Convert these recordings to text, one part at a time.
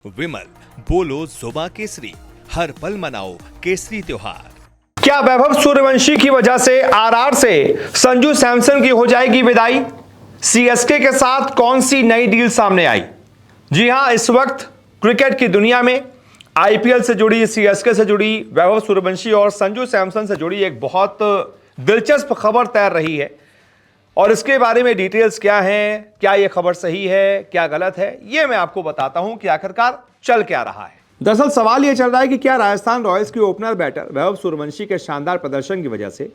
विमल बोलो जुबा केसरी, हर पल मनाओ केसरी त्योहार। क्या वैभव सूर्यवंशी की वजह से आरआर से संजू सैमसन की हो जाएगी विदाई? सीएसके के साथ कौन सी नई डील सामने आई? जी हां, इस वक्त क्रिकेट की दुनिया में आईपीएल से जुड़ी, सीएसके से जुड़ी, वैभव सूर्यवंशी और संजू सैमसन से जुड़ी एक बहुत दिलचस्प खबर तैर रही है। और इसके बारे में डिटेल्स क्या हैं, क्या यह खबर सही है, क्या गलत है, यह मैं आपको बताता हूं कि आखिरकार चल क्या रहा है। दरअसल सवाल यह चल रहा है कि क्या राजस्थान रॉयल्स की ओपनर बैटर वैभव सूर्यवंशी के शानदार प्रदर्शन की वजह से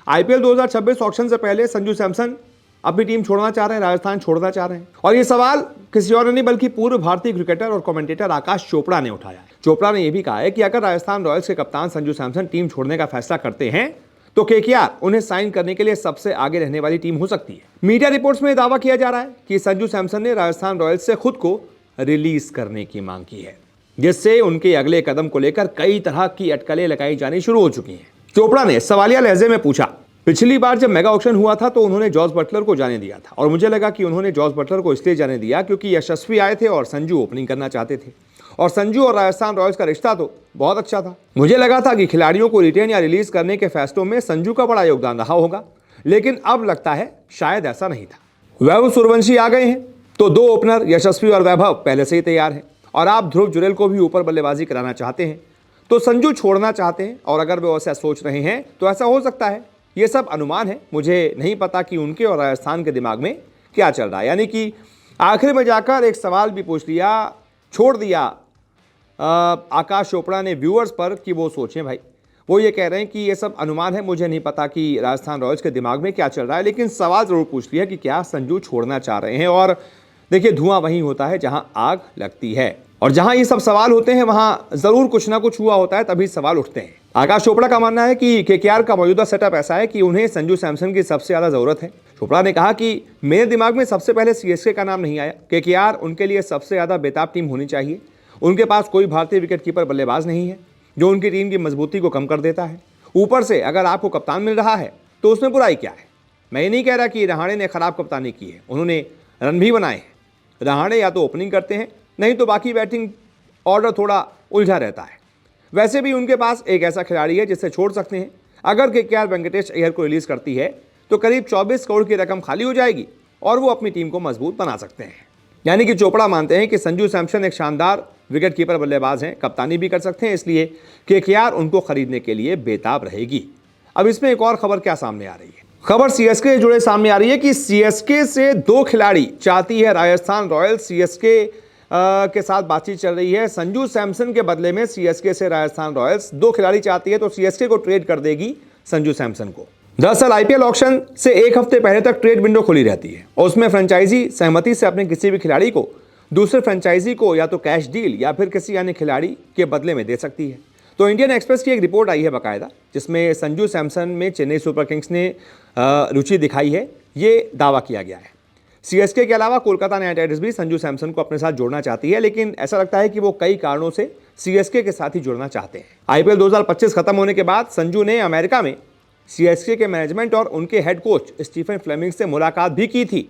आईपीएल 2026 ऑक्शन से पहले संजू सैमसन अपनी टीम छोड़ना चाह रहे हैं, राजस्थान छोड़ना चाह रहे हैं? और यह सवाल किसी और नहीं बल्कि पूर्व भारतीय क्रिकेटर और कमेंटेटर आकाश चोपड़ा ने उठाया है। चोपड़ा ने यह भी कहा है कि अगर राजस्थान रॉयल्स के कप्तान संजू सैमसन टीम छोड़ने का फैसला करते हैं तो केकेआर उन्हें साइन करने के लिए सबसे आगे रहने वाली टीम हो सकती है। मीडिया रिपोर्ट्स में दावा किया जा रहा है कि संजू सैमसन ने राजस्थान रॉयल्स से खुद को रिलीज करने की मांग की है, जिससे उनके अगले कदम को लेकर कई तरह की अटकलें लगाई जानी शुरू हो चुकी हैं। चोपड़ा ने सवालिया लहजे में पूछा, पिछली बार जब मेगा ऑक्शन हुआ था तो उन्होंने जॉस बटलर को जाने दिया था और मुझे लगा कि उन्होंने जॉस बटलर को इसलिए जाने दिया क्योंकि यशस्वी आए थे और संजू ओपनिंग करना चाहते थे और संजू और राजस्थान रॉयल्स का रिश्ता तो बहुत अच्छा था। मुझे लगा था कि खिलाड़ियों को रिटेन या रिलीज करने के फैसलों में संजू का बड़ा योगदान रहा होगा, लेकिन अब लगता है शायद ऐसा नहीं था। वैभव सूर्यवंशी आ गए हैं तो दो ओपनर यशस्वी और वैभव पहले से ही तैयार हैं और आप ध्रुव जुरेल को भी ऊपर बल्लेबाजी कराना चाहते हैं तो संजू छोड़ना चाहते हैं, और अगर वे ऐसा सोच रहे हैं तो ऐसा हो सकता है। ये सब अनुमान है, मुझे नहीं पता कि उनके और राजस्थान के दिमाग में क्या चल रहा है। यानी कि आखिर में जाकर एक सवाल भी पूछ लिया, छोड़ दिया आकाश चोपड़ा ने व्यूअर्स पर कि वो सोचें भाई। वो ये कह रहे हैं कि ये सब अनुमान है, मुझे नहीं पता कि राजस्थान रॉयल्स के दिमाग में क्या चल रहा है, लेकिन सवाल जरूर पूछ लिया कि क्या संजू छोड़ना चाह रहे हैं। और देखिए, धुआं वहीं होता है जहां आग लगती है, और जहां ये सब सवाल होते हैं वहां जरूर कुछ ना कुछ हुआ होता है, तभी सवाल उठते हैं। आकाश चोपड़ा का मानना है कि केकेआर का मौजूदा सेटअप ऐसा है कि उन्हें संजू सैमसन की सबसे ज्यादा जरूरत है। चोपड़ा ने कहा कि मेरे दिमाग में सबसे पहले सीएसके का नाम नहीं आया। केकेआर उनके लिए सबसे ज्यादा बेताब टीम होनी चाहिए। उनके पास कोई भारतीय विकेटकीपर बल्लेबाज नहीं है जो उनकी टीम की मजबूती को कम कर देता है। ऊपर से अगर आपको कप्तान मिल रहा है तो उसमें बुराई क्या है? मैं ये नहीं कह रहा कि रहाणे ने खराब कप्तानी की है, उन्होंने रन भी बनाए हैं। रहाणे या तो ओपनिंग करते हैं, नहीं तो बाकी बैटिंग ऑर्डर थोड़ा उलझा रहता है। वैसे भी उनके पास एक ऐसा खिलाड़ी है जिसे छोड़ सकते हैं। अगर केकेआर वेंकटेश अय्यर को रिलीज करती है तो करीब 24 करोड़ की रकम खाली हो जाएगी और वो अपनी टीम को मजबूत बना सकते हैं। यानी कि चोपड़ा मानते हैं कि संजू सैमसन एक शानदार विकेटकीपर बल्लेबाज हैं, कप्तानी भी कर सकते हैं, इसलिए केकेआर उनको खरीदने के लिए बेताब रहेगी। अब इसमें एक और खबर क्या सामने आ रही है? खबर सीएसके से जुड़े सामने आ रही है कि सीएसके से दो खिलाड़ी चाहती है राजस्थान रॉयल्स। सीएसके के साथ बातचीत चल रही है। संजू सैमसन के बदले में सीएसके से राजस्थान रॉयल्स दो खिलाड़ी चाहती है तो सीएसके को ट्रेड कर देगी संजू सैमसन को। दरअसल आईपीएल ऑक्शन से एक हफ्ते पहले तक ट्रेड विंडो खुली रहती है और उसमें फ्रेंचाइजी सहमति से अपने किसी भी खिलाड़ी को दूसरे फ्रेंचाइजी को या तो कैश डील या फिर किसी अन्य खिलाड़ी के बदले में दे सकती है। तो इंडियन एक्सप्रेस की एक रिपोर्ट आई है बाकायदा, जिसमें संजू सैमसन में चेन्नई सुपर किंग्स ने रुचि दिखाई है, ये दावा किया गया है। सीएसके के अलावा कोलकाता नाइट राइडर्स भी संजू सैमसन को अपने साथ जोड़ना चाहती है, लेकिन ऐसा लगता है कि वो कई कारणों से सीएसके के साथ ही जुड़ना चाहते हैं। आईपीएल 2025 खत्म होने के बाद संजू ने अमेरिका में सीएसके के मैनेजमेंट और उनके हेड कोच स्टीफन फ्लेमिंग से मुलाकात भी की थी।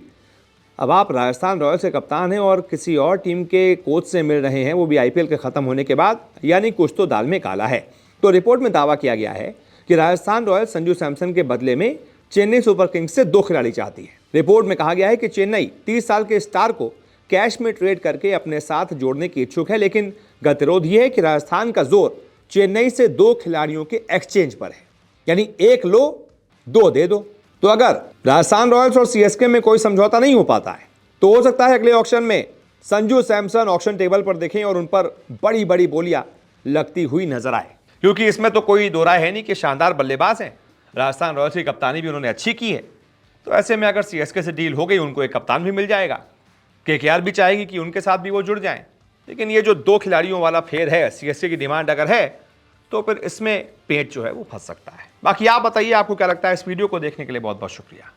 अब आप राजस्थान रॉयल्स के कप्तान हैं और किसी और टीम के कोच से मिल रहे हैं, वो भी आईपीएल के खत्म होने के बाद, यानी कुछ तो दाल में काला है। तो रिपोर्ट में दावा किया गया है कि राजस्थान रॉयल्स संजू सैमसन के बदले में चेन्नई सुपर किंग्स से दो खिलाड़ी चाहती है। रिपोर्ट में कहा गया है कि चेन्नई 30 साल के स्टार को कैश में ट्रेड करके अपने साथ जोड़ने की इच्छुक है, लेकिन गतिरोध यह है कि राजस्थान का जोर चेन्नई से दो खिलाड़ियों के एक्सचेंज पर है, यानी एक लो दो दे दो। तो अगर राजस्थान रॉयल्स और सीएसके में कोई समझौता नहीं हो पाता है तो हो सकता है अगले ऑक्शन में संजू सैमसन ऑक्शन टेबल पर दिखें और उन पर बड़ी बड़ी बोलियां लगती हुई नजर आए, क्योंकि इसमें तो कोई दो राय है नहीं कि शानदार बल्लेबाज हैं। राजस्थान रॉयल्स की कप्तानी भी उन्होंने अच्छी की है, तो ऐसे में अगर सीएसके से डील हो गई, उनको एक कप्तान भी मिल जाएगा। केकेआर भी चाहेगी कि उनके साथ भी वो जुड़ जाएं, लेकिन ये जो दो खिलाड़ियों वाला फेर है, सीएसके की डिमांड अगर है तो फिर इसमें पेट जो है वो फंस सकता है। बाकी आप बताइए, आपको क्या लगता है? इस वीडियो को देखने के लिए बहुत बहुत शुक्रिया।